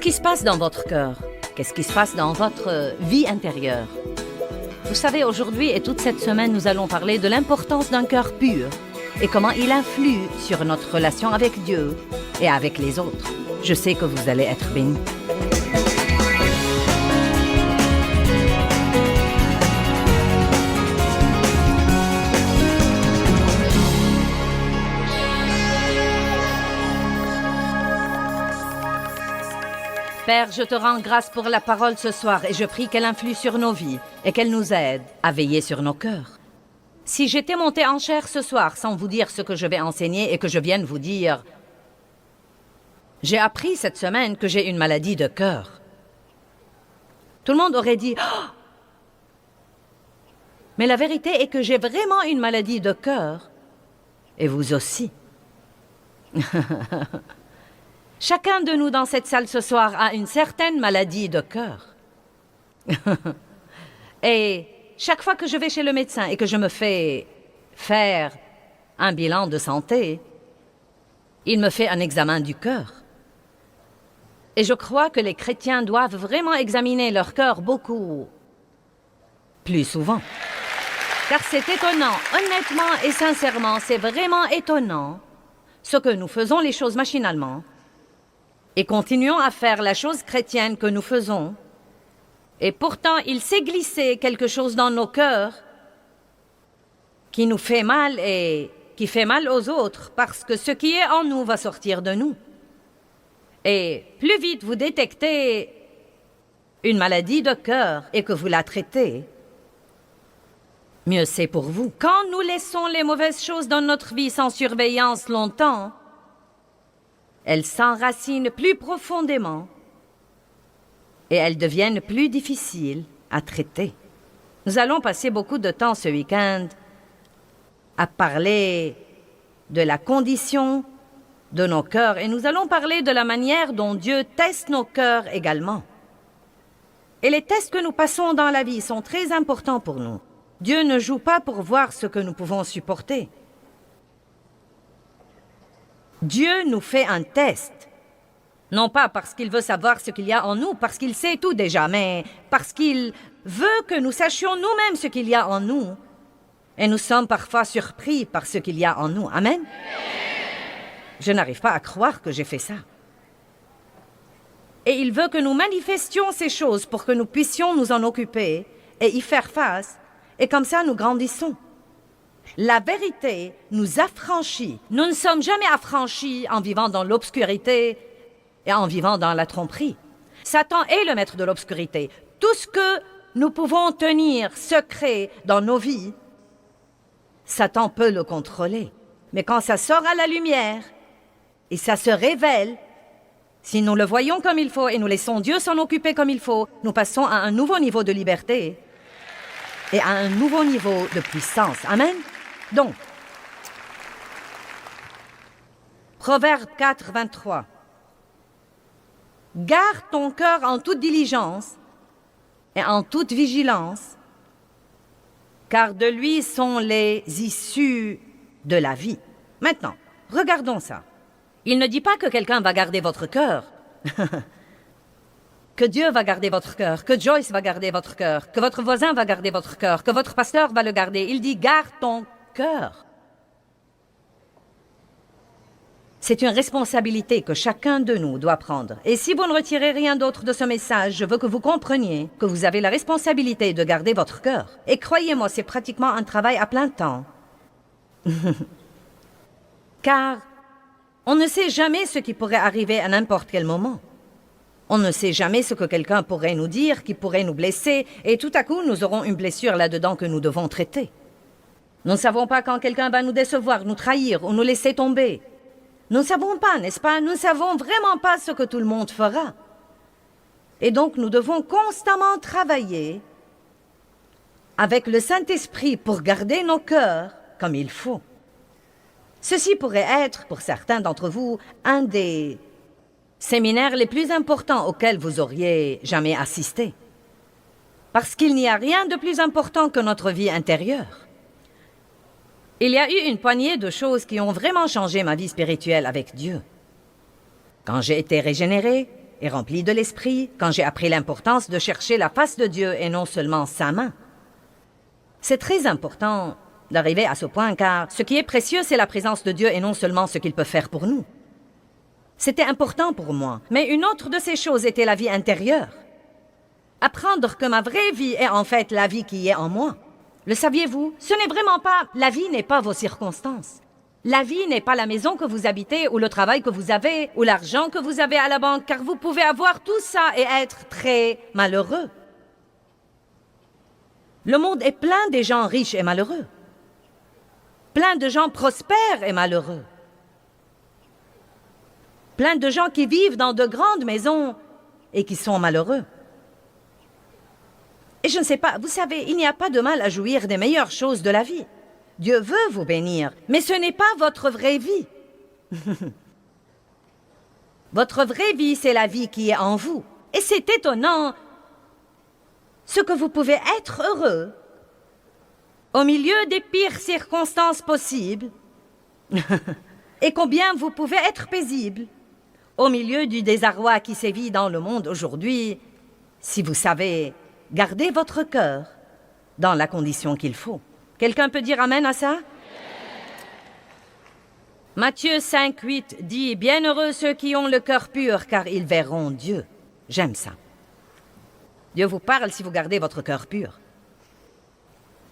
qui se passe dans votre cœur? Qu'est-ce qui se passe dans votre vie intérieure? Vous savez, aujourd'hui et toute cette semaine, nous allons parler de l'importance d'un cœur pur et comment il influe sur notre relation avec Dieu et avec les autres. Je sais que vous allez être bénis. Père, je te rends grâce pour la parole ce soir et je prie qu'elle influe sur nos vies et qu'elle nous aide à veiller sur nos cœurs. Si j'étais montée en chair ce soir sans vous dire ce que je vais enseigner et que je vienne vous dire « J'ai appris cette semaine que j'ai une maladie de cœur », tout le monde aurait dit oh! Mais la vérité est que j'ai vraiment une maladie de cœur et vous aussi. Chacun de nous dans cette salle ce soir a une certaine maladie de cœur. Et chaque fois que je vais chez le médecin et que je me fais faire un bilan de santé, il me fait un examen du cœur. Et je crois que les chrétiens doivent vraiment examiner leur cœur beaucoup plus souvent. Car c'est étonnant, honnêtement et sincèrement, c'est vraiment étonnant ce que nous faisons les choses machinalement. Et continuons à faire la chose chrétienne que nous faisons. Et pourtant, il s'est glissé quelque chose dans nos cœurs qui nous fait mal et qui fait mal aux autres parce que ce qui est en nous va sortir de nous. Et plus vite vous détectez une maladie de cœur et que vous la traitez, mieux c'est pour vous. Quand nous laissons les mauvaises choses dans notre vie sans surveillance longtemps, elles s'enracinent plus profondément et elles deviennent plus difficiles à traiter. Nous allons passer beaucoup de temps ce week-end à parler de la condition de nos cœurs et nous allons parler de la manière dont Dieu teste nos cœurs également. Et les tests que nous passons dans la vie sont très importants pour nous. Dieu ne joue pas pour voir ce que nous pouvons supporter. Dieu nous fait un test, non pas parce qu'il veut savoir ce qu'il y a en nous, parce qu'il sait tout déjà, mais parce qu'il veut que nous sachions nous-mêmes ce qu'il y a en nous. Et nous sommes parfois surpris par ce qu'il y a en nous. Amen? Je n'arrive pas à croire que j'ai fait ça. Et il veut que nous manifestions ces choses pour que nous puissions nous en occuper et y faire face, et comme ça nous grandissons. La vérité nous affranchit. Nous ne sommes jamais affranchis en vivant dans l'obscurité et en vivant dans la tromperie. Satan est le maître de l'obscurité. Tout ce que nous pouvons tenir secret dans nos vies, Satan peut le contrôler. Mais quand ça sort à la lumière et ça se révèle, si nous le voyons comme il faut et nous laissons Dieu s'en occuper comme il faut, nous passons à un nouveau niveau de liberté et à un nouveau niveau de puissance. Amen? Donc, Proverbe 4, 23. Garde ton cœur en toute diligence et en toute vigilance, car de lui sont les issues de la vie. Maintenant, regardons ça. Il ne dit pas que quelqu'un va garder votre cœur. Que Dieu va garder votre cœur, que Joyce va garder votre cœur, que votre voisin va garder votre cœur, que votre pasteur va le garder. Il dit, garde ton cœur. C'est une responsabilité que chacun de nous doit prendre. Et si vous ne retirez rien d'autre de ce message, je veux que vous compreniez que vous avez la responsabilité de garder votre cœur. Et croyez-moi, c'est pratiquement un travail à plein temps. Car on ne sait jamais ce qui pourrait arriver à n'importe quel moment. On ne sait jamais ce que quelqu'un pourrait nous dire, qui pourrait nous blesser, et tout à coup, nous aurons une blessure là-dedans que nous devons traiter. Nous ne savons pas quand quelqu'un va nous décevoir, nous trahir ou nous laisser tomber. Nous ne savons pas, n'est-ce pas? Nous ne savons vraiment pas ce que tout le monde fera. Et donc, nous devons constamment travailler avec le Saint-Esprit pour garder nos cœurs comme il faut. Ceci pourrait être, pour certains d'entre vous, un des séminaires les plus importants auxquels vous auriez jamais assisté. Parce qu'il n'y a rien de plus important que notre vie intérieure. Il y a eu une poignée de choses qui ont vraiment changé ma vie spirituelle avec Dieu. Quand j'ai été régénéré et rempli de l'Esprit quand j'ai appris l'importance de chercher la face de Dieu et non seulement sa main. C'est très important d'arriver à ce point car ce qui est précieux, c'est la présence de Dieu et non seulement ce qu'il peut faire pour nous. C'était important pour moi, mais une autre de ces choses était la vie intérieure. Apprendre que ma vraie vie est en fait la vie qui est en moi. Le saviez-vous? Ce n'est vraiment pas... La vie n'est pas vos circonstances. La vie n'est pas la maison que vous habitez, ou le travail que vous avez, ou l'argent que vous avez à la banque, car vous pouvez avoir tout ça et être très malheureux. Le monde est plein de gens riches et malheureux. Plein de gens prospères et malheureux. Plein de gens qui vivent dans de grandes maisons et qui sont malheureux. Et je ne sais pas, vous savez, il n'y a pas de mal à jouir des meilleures choses de la vie. Dieu veut vous bénir, mais ce n'est pas votre vraie vie. Votre vraie vie, c'est la vie qui est en vous. Et c'est étonnant ce que vous pouvez être heureux au milieu des pires circonstances possibles et combien vous pouvez être paisible au milieu du désarroi qui sévit dans le monde aujourd'hui si vous savez garder votre cœur dans la condition qu'il faut. Quelqu'un peut dire amen à ça? Matthieu 5:8 dit « Bienheureux ceux qui ont le cœur pur, car ils verront Dieu. » J'aime ça. Dieu vous parle si vous gardez votre cœur pur.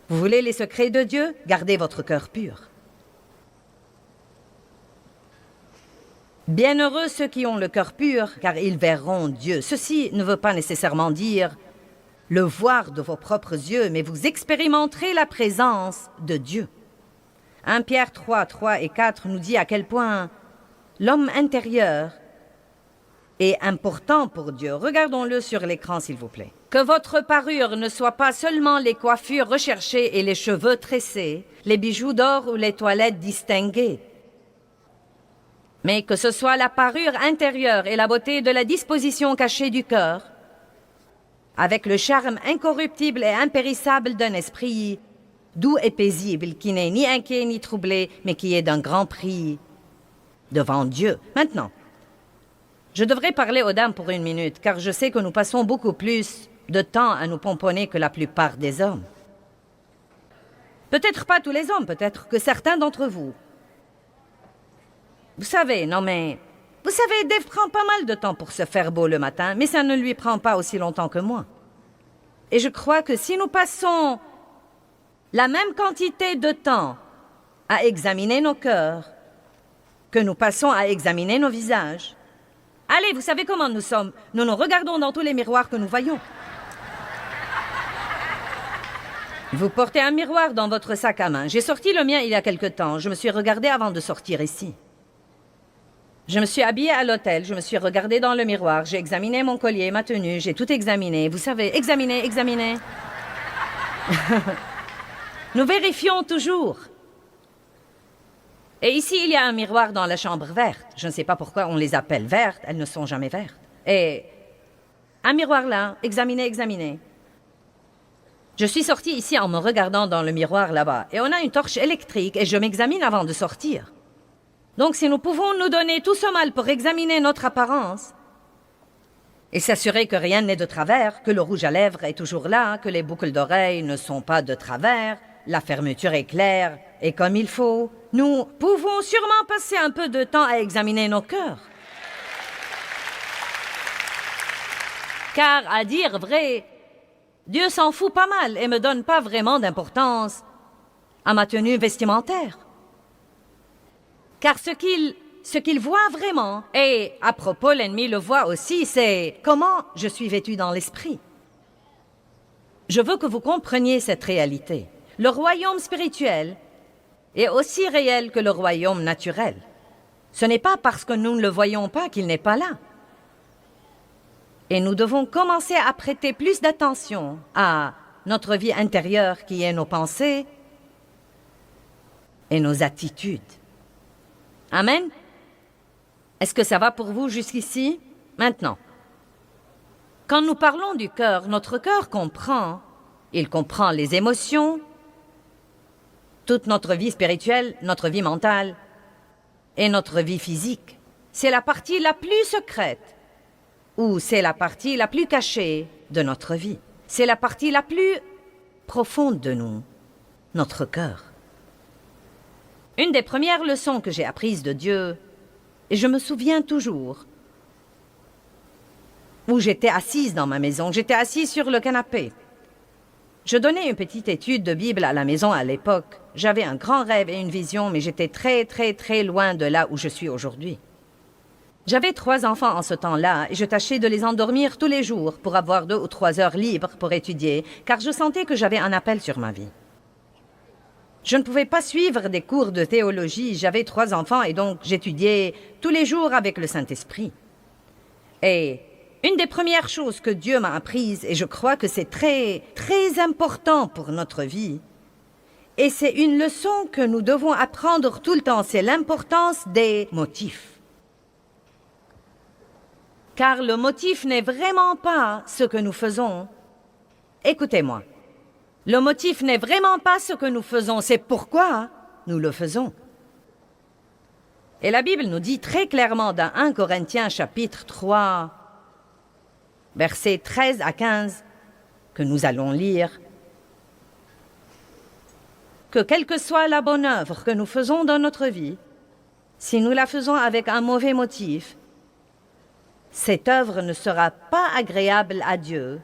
Vous voulez les secrets de Dieu? Gardez votre cœur pur. Bienheureux ceux qui ont le cœur pur, car ils verront Dieu. Ceci ne veut pas nécessairement dire le voir de vos propres yeux, mais vous expérimenterez la présence de Dieu. 1 Pierre 3 et 4 nous dit à quel point l'homme intérieur est important pour Dieu. Regardons-le sur l'écran, s'il vous plaît. Que votre parure ne soit pas seulement les coiffures recherchées et les cheveux tressés, les bijoux d'or ou les toilettes distinguées, mais que ce soit la parure intérieure et la beauté de la disposition cachée du cœur, avec le charme incorruptible et impérissable d'un esprit doux et paisible, qui n'est ni inquiet ni troublé, mais qui est d'un grand prix devant Dieu. Maintenant, je devrais parler aux dames pour 1 minute, car je sais que nous passons beaucoup plus de temps à nous pomponner que la plupart des hommes. Peut-être pas tous les hommes, peut-être que certains d'entre vous. Vous savez, non mais... Vous savez, Dave prend pas mal de temps pour se faire beau le matin, mais ça ne lui prend pas aussi longtemps que moi. Et je crois que si nous passons la même quantité de temps à examiner nos cœurs que nous passons à examiner nos visages, allez, vous savez comment nous sommes. Nous nous regardons dans tous les miroirs que nous voyons. Vous portez un miroir dans votre sac à main. J'ai sorti le mien il y a quelque temps. Je me suis regardée avant de sortir ici. Je me suis habillée à l'hôtel, je me suis regardée dans le miroir, j'ai examiné mon collier, ma tenue, j'ai tout examiné. Vous savez, examiner. Nous vérifions toujours. Et ici, il y a un miroir dans la chambre verte. Je ne sais pas pourquoi on les appelle vertes, elles ne sont jamais vertes. Et un miroir là, examiner. Je suis sortie ici en me regardant dans le miroir là-bas. Et on a une torche électrique et je m'examine avant de sortir. Donc si nous pouvons nous donner tout ce mal pour examiner notre apparence et s'assurer que rien n'est de travers, que le rouge à lèvres est toujours là, que les boucles d'oreilles ne sont pas de travers, la fermeture est claire et comme il faut, nous pouvons sûrement passer un peu de temps à examiner nos cœurs. Car, à dire vrai, Dieu s'en fout pas mal et me donne pas vraiment d'importance à ma tenue vestimentaire. Car ce qu'il voit vraiment, et à propos l'ennemi le voit aussi, c'est comment je suis vêtu dans l'esprit. Je veux que vous compreniez cette réalité. Le royaume spirituel est aussi réel que le royaume naturel. Ce n'est pas parce que nous ne le voyons pas qu'il n'est pas là. Et nous devons commencer à prêter plus d'attention à notre vie intérieure qui est nos pensées et nos attitudes. Amen? Est-ce que ça va pour vous jusqu'ici? Maintenant, quand nous parlons du cœur, notre cœur comprend. Il comprend les émotions, toute notre vie spirituelle, notre vie mentale et notre vie physique. C'est la partie la plus secrète où c'est la partie la plus cachée de notre vie. C'est la partie la plus profonde de nous, notre cœur. Une des premières leçons que j'ai apprises de Dieu, et je me souviens toujours, où j'étais assise dans ma maison, j'étais assise sur le canapé. Je donnais une petite étude de Bible à la maison à l'époque. J'avais un grand rêve et une vision, mais j'étais très loin de là où je suis aujourd'hui. J'avais 3 enfants en ce temps-là et je tâchais de les endormir tous les jours pour avoir 2 ou 3 heures libres pour étudier, car je sentais que j'avais un appel sur ma vie. Je ne pouvais pas suivre des cours de théologie, j'avais 3 enfants et donc j'étudiais tous les jours avec le Saint-Esprit. Et une des premières choses que Dieu m'a apprises, et je crois que c'est très important pour notre vie, et c'est une leçon que nous devons apprendre tout le temps, c'est l'importance des motifs. Car le motif n'est vraiment pas ce que nous faisons. Écoutez-moi, le motif n'est vraiment pas ce que nous faisons, c'est pourquoi nous le faisons. Et la Bible nous dit très clairement dans 1 Corinthiens chapitre 3, versets 13 à 15, que nous allons lire, que quelle que soit la bonne œuvre que nous faisons dans notre vie, si nous la faisons avec un mauvais motif, cette œuvre ne sera pas agréable à Dieu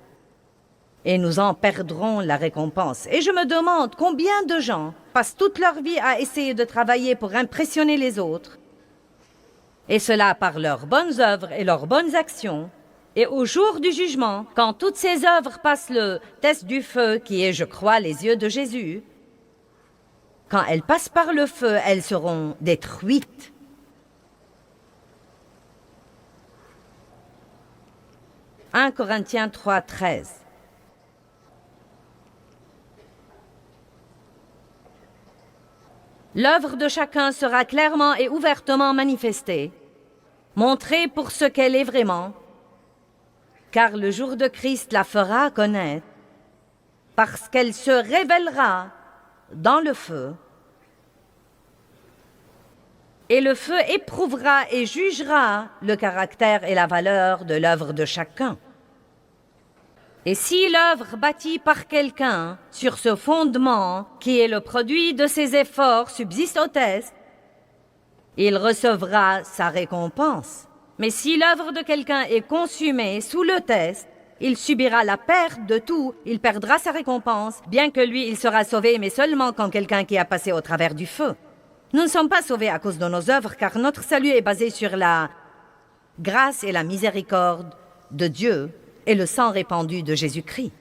et nous en perdrons la récompense. Et je me demande combien de gens passent toute leur vie à essayer de travailler pour impressionner les autres, et cela par leurs bonnes œuvres et leurs bonnes actions. Et au jour du jugement, quand toutes ces œuvres passent le test du feu, qui est, je crois, les yeux de Jésus, quand elles passent par le feu, elles seront détruites. « 1 Corinthiens 3, 13 » L'œuvre de chacun sera clairement et ouvertement manifestée, montrée pour ce qu'elle est vraiment, car le jour de Christ la fera connaître, parce qu'elle se révélera dans le feu, et le feu éprouvera et jugera le caractère et la valeur de l'œuvre de chacun. Et si l'œuvre bâtie par quelqu'un sur ce fondement, qui est le produit de ses efforts, subsiste au test, il recevra sa récompense. Mais si l'œuvre de quelqu'un est consumée sous le test, il subira la perte de tout, il perdra sa récompense, bien que lui, il sera sauvé, mais seulement quand quelqu'un qui a passé au travers du feu. Nous ne sommes pas sauvés à cause de nos œuvres, car notre salut est basé sur la grâce et la miséricorde de Dieu et le sang répandu de Jésus-Christ.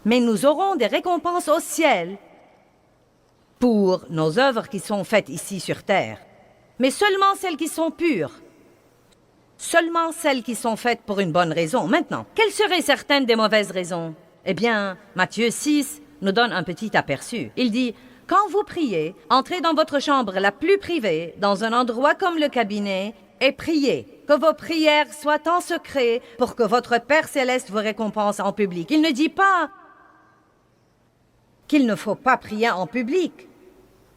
Mais nous aurons des récompenses au ciel pour nos œuvres qui sont faites ici sur terre, mais seulement celles qui sont pures, seulement celles qui sont faites pour une bonne raison. Maintenant, quelles seraient certaines des mauvaises raisons? Eh bien, Matthieu 6 nous donne un petit aperçu. Il dit: quand vous priez, entrez dans votre chambre la plus privée, dans un endroit comme le cabinet, et priez. Que vos prières soient en secret pour que votre Père céleste vous récompense en public. Il ne dit pas qu'il ne faut pas prier en public,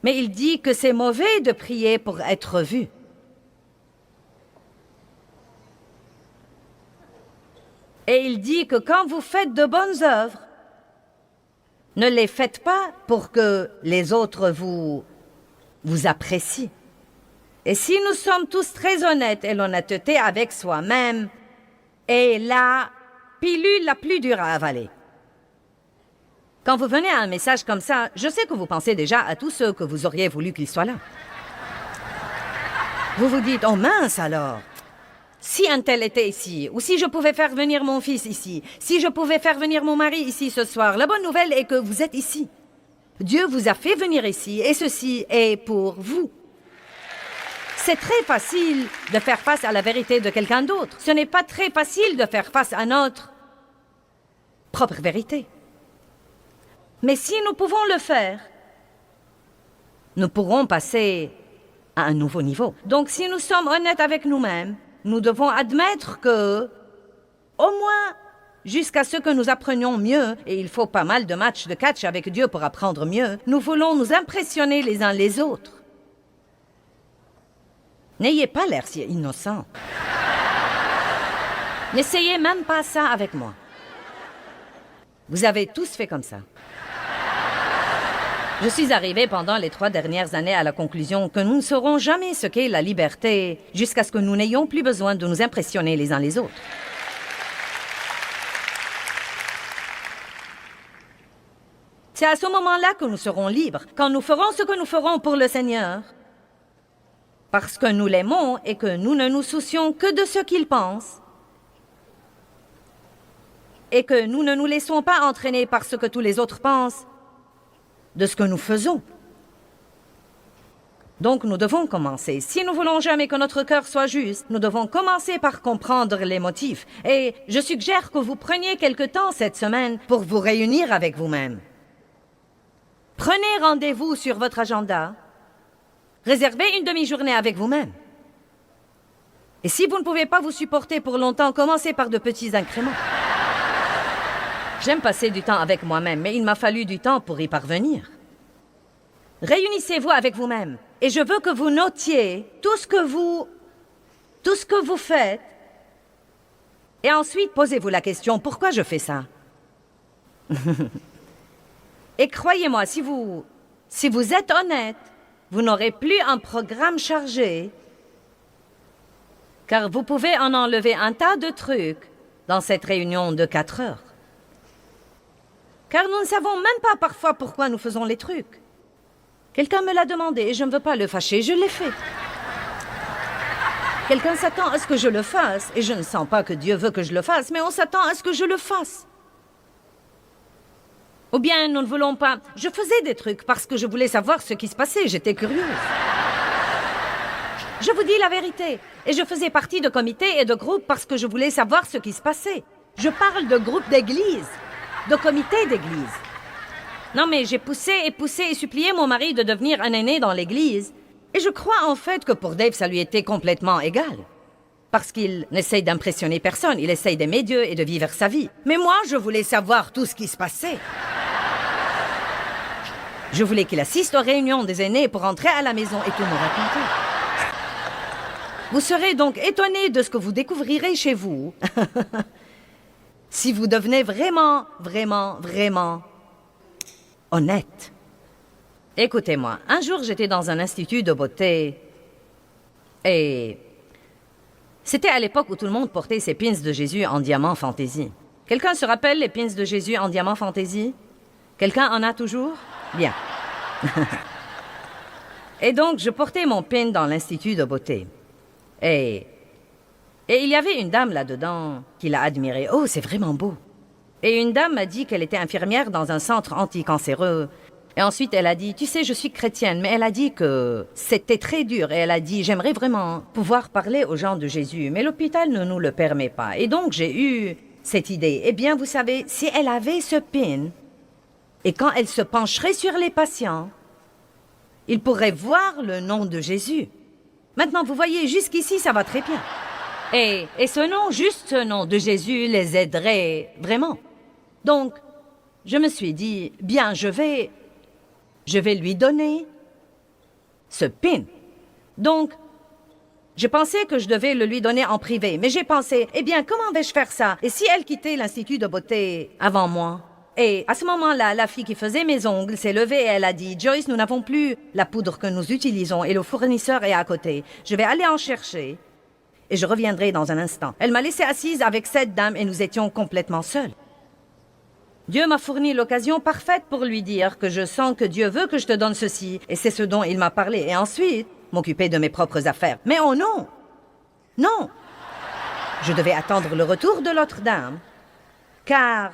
mais il dit que c'est mauvais de prier pour être vu. Et il dit que quand vous faites de bonnes œuvres, ne les faites pas pour que les autres vous apprécient. Et si nous sommes tous très honnêtes, et l'honnêteté avec soi-même est la pilule la plus dure à avaler. Quand vous venez à un message comme ça, je sais que vous pensez déjà à tous ceux que vous auriez voulu qu'ils soient là. Vous vous dites: oh mince alors, si un tel était ici, ou si je pouvais faire venir mon fils ici, si je pouvais faire venir mon mari ici ce soir. La bonne nouvelle est que vous êtes ici. Dieu vous a fait venir ici, et ceci est pour vous. C'est très facile de faire face à la vérité de quelqu'un d'autre. Ce n'est pas très facile de faire face à notre propre vérité. Mais si nous pouvons le faire, nous pourrons passer à un nouveau niveau. Donc si nous sommes honnêtes avec nous-mêmes, nous devons admettre que, au moins jusqu'à ce que nous apprenions mieux, et il faut pas mal de matchs de catch avec Dieu pour apprendre mieux, nous voulons nous impressionner les uns les autres. N'ayez pas l'air si innocent. N'essayez même pas ça avec moi. Vous avez tous fait comme ça. Je suis arrivée pendant les 3 dernières années à la conclusion que nous ne saurons jamais ce qu'est la liberté jusqu'à ce que nous n'ayons plus besoin de nous impressionner les uns les autres. C'est à ce moment-là que nous serons libres, quand nous ferons ce que nous ferons pour le Seigneur. Parce que nous l'aimons et que nous ne nous soucions que de ce qu'il pense. Et que nous ne nous laissons pas entraîner par ce que tous les autres pensent de ce que nous faisons. Donc nous devons commencer. Si nous voulons jamais que notre cœur soit juste, nous devons commencer par comprendre les motifs. Et je suggère que vous preniez quelque temps cette semaine pour vous réunir avec vous-même. Prenez rendez-vous sur votre agenda. Réservez une demi-journée avec vous-même. Et si vous ne pouvez pas vous supporter pour longtemps, commencez par de petits incréments. J'aime passer du temps avec moi-même, mais il m'a fallu du temps pour y parvenir. Réunissez-vous avec vous-même. Et je veux que vous notiez tout ce que vous faites. Et ensuite, posez-vous la question, pourquoi je fais ça? Et croyez-moi, si vous êtes honnête, vous n'aurez plus un programme chargé, car vous pouvez en enlever un tas de trucs dans cette réunion de 4 heures. Car nous ne savons même pas parfois pourquoi nous faisons les trucs. Quelqu'un me l'a demandé et je ne veux pas le fâcher, je l'ai fait. Quelqu'un s'attend à ce que je le fasse et je ne sens pas que Dieu veut que je le fasse, mais on s'attend à ce que je le fasse. Ou bien nous ne voulons pas... Je faisais des trucs parce que je voulais savoir ce qui se passait, j'étais curieuse. Je vous dis la vérité. Et je faisais partie de comités et de groupes parce que je voulais savoir ce qui se passait. Je parle de groupes d'église, de comités d'église. Non mais j'ai poussé et supplié mon mari de devenir un aîné dans l'église. Et je crois en fait que pour Dave, ça lui était complètement égal. Parce qu'il n'essaye d'impressionner personne, il essaye d'aimer Dieu et de vivre sa vie. Mais moi, je voulais savoir tout ce qui se passait. Je voulais qu'il assiste aux réunions des aînés pour rentrer à la maison et tout me raconter. Vous serez donc étonnés de ce que vous découvrirez chez vous. Si vous devenez vraiment, vraiment, vraiment honnête. Écoutez-moi, un jour j'étais dans un institut de beauté et c'était à l'époque où tout le monde portait ses pins de Jésus en diamant fantaisie. Quelqu'un se rappelle les pins de Jésus en diamant fantaisie? Quelqu'un en a toujours? Bien. Et donc, je portais mon pin dans l'institut de beauté. Et il y avait une dame là-dedans qui l'a admiré. Oh, c'est vraiment beau. Et une dame m'a dit qu'elle était infirmière dans un centre anticancéreux. Et ensuite, elle a dit, tu sais, je suis chrétienne, mais elle a dit que c'était très dur. Et elle a dit, j'aimerais vraiment pouvoir parler aux gens de Jésus, mais l'hôpital ne nous le permet pas. Et donc, j'ai eu cette idée. Eh bien, vous savez, si elle avait ce pin, et quand elle se pencherait sur les patients, ils pourraient voir le nom de Jésus. Maintenant, vous voyez, jusqu'ici, ça va très bien. Et ce nom, juste ce nom de Jésus, les aiderait vraiment. Donc, je me suis dit, bien, je vais lui donner ce pin. Donc, je pensais que je devais le lui donner en privé, mais j'ai pensé, eh bien, comment vais-je faire ça? Et si elle quittait l'Institut de beauté avant moi? Et à ce moment-là, la fille qui faisait mes ongles s'est levée et elle a dit, Joyce, nous n'avons plus la poudre que nous utilisons et le fournisseur est à côté. Je vais aller en chercher et je reviendrai dans un instant. Elle m'a laissée assise avec cette dame et nous étions complètement seuls. Dieu m'a fourni l'occasion parfaite pour lui dire que je sens que Dieu veut que je te donne ceci et c'est ce dont il m'a parlé. Et ensuite, m'occuper de mes propres affaires. Mais oh non! Non! Je devais attendre le retour de l'autre dame car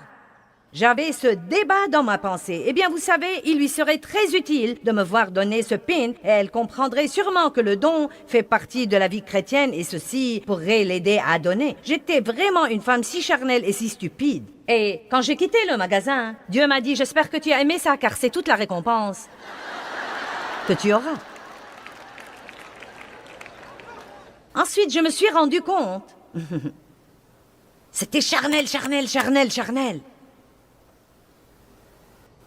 j'avais ce débat dans ma pensée. Eh bien, vous savez, il lui serait très utile de me voir donner ce pin et elle comprendrait sûrement que le don fait partie de la vie chrétienne et ceci pourrait l'aider à donner. J'étais vraiment une femme si charnelle et si stupide. Et quand j'ai quitté le magasin, Dieu m'a dit, j'espère que tu as aimé ça car c'est toute la récompense que tu auras. Ensuite, je me suis rendu compte. C'était charnel, charnel, charnel, charnel.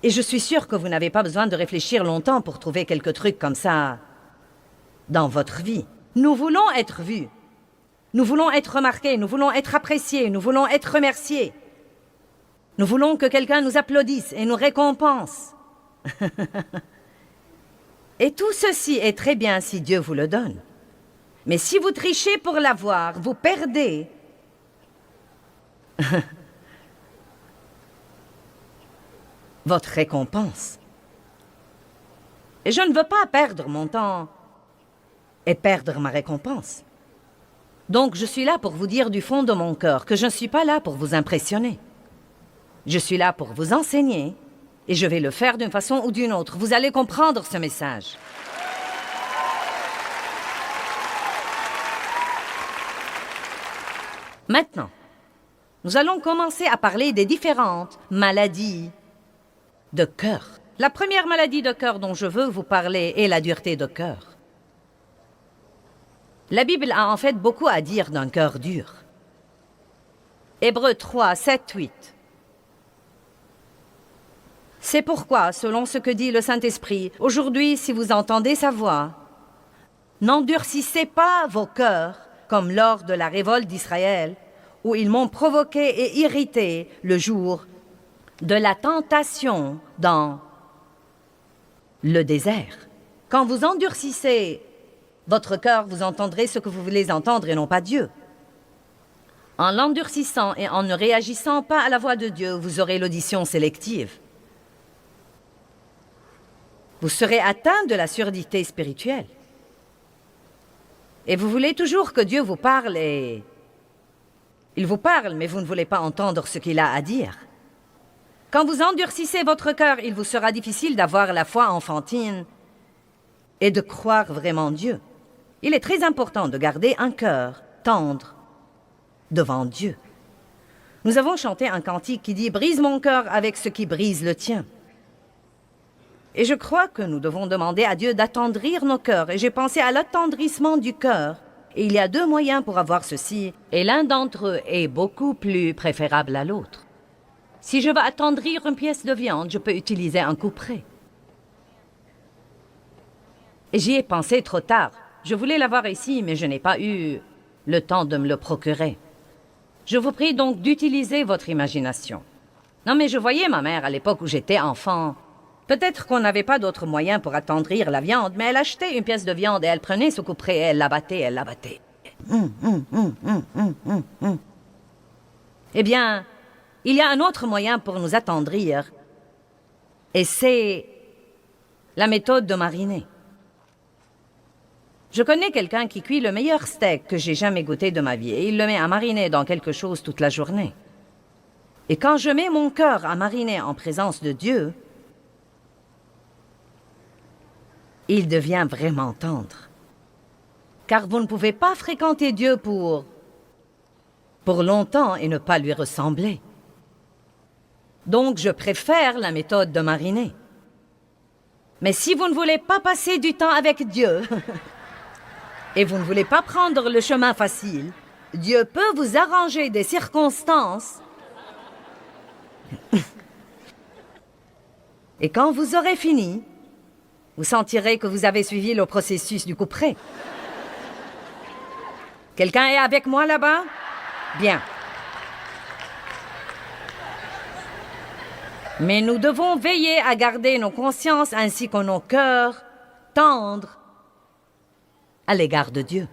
Et je suis sûre que vous n'avez pas besoin de réfléchir longtemps pour trouver quelques trucs comme ça dans votre vie. Nous voulons être vus. Nous voulons être remarqués, nous voulons être appréciés, nous voulons être remerciés. Nous voulons que quelqu'un nous applaudisse et nous récompense. Et tout ceci est très bien si Dieu vous le donne. Mais si vous trichez pour l'avoir, vous perdez. Votre récompense. Et je ne veux pas perdre mon temps et perdre ma récompense. Donc je suis là pour vous dire du fond de mon cœur que je ne suis pas là pour vous impressionner. Je suis là pour vous enseigner et je vais le faire d'une façon ou d'une autre. Vous allez comprendre ce message. Maintenant, nous allons commencer à parler des différentes maladies de cœur. La première maladie de cœur dont je veux vous parler est la dureté de cœur. La Bible a en fait beaucoup à dire d'un cœur dur. Hébreux 3, 7, 8. C'est pourquoi, selon ce que dit le Saint-Esprit, aujourd'hui, si vous entendez sa voix, n'endurcissez pas vos cœurs comme lors de la révolte d'Israël, où ils m'ont provoqué et irrité le jour de la tentation dans le désert. Quand vous endurcissez votre cœur, vous entendrez ce que vous voulez entendre et non pas Dieu. En l'endurcissant et en ne réagissant pas à la voix de Dieu, vous aurez l'audition sélective. Vous serez atteint de la surdité spirituelle. Et vous voulez toujours que Dieu vous parle et... Il vous parle, mais vous ne voulez pas entendre ce qu'il a à dire. Quand vous endurcissez votre cœur, il vous sera difficile d'avoir la foi enfantine et de croire vraiment Dieu. Il est très important de garder un cœur tendre devant Dieu. Nous avons chanté un cantique qui dit « Brise mon cœur avec ce qui brise le tien ». Et je crois que nous devons demander à Dieu d'attendrir nos cœurs. Et j'ai pensé à l'attendrissement du cœur. Et il y a 2 moyens pour avoir ceci. Et l'un d'entre eux est beaucoup plus préférable à l'autre. Si je veux attendrir une pièce de viande, je peux utiliser un couperet. Et j'y ai pensé trop tard. Je voulais l'avoir ici, mais je n'ai pas eu le temps de me le procurer. Je vous prie donc d'utiliser votre imagination. Non, mais je voyais ma mère à l'époque où j'étais enfant. Peut-être qu'on n'avait pas d'autre moyen pour attendrir la viande, mais elle achetait une pièce de viande et elle prenait ce couperet et elle l'abattait, elle l'abattait. Eh bien, il y a un autre moyen pour nous attendrir, et c'est la méthode de mariner. Je connais quelqu'un qui cuit le meilleur steak que j'ai jamais goûté de ma vie, et il le met à mariner dans quelque chose toute la journée. Et quand je mets mon cœur à mariner en présence de Dieu, il devient vraiment tendre. Car vous ne pouvez pas fréquenter Dieu pour longtemps et ne pas lui ressembler. Donc je préfère la méthode de mariner. Mais si vous ne voulez pas passer du temps avec Dieu et vous ne voulez pas prendre le chemin facile, Dieu peut vous arranger des circonstances. Et quand vous aurez fini, vous sentirez que vous avez suivi le processus du couperet. Quelqu'un est avec moi là-bas? Bien. Mais nous devons veiller à garder nos consciences ainsi que nos cœurs tendres à l'égard de Dieu.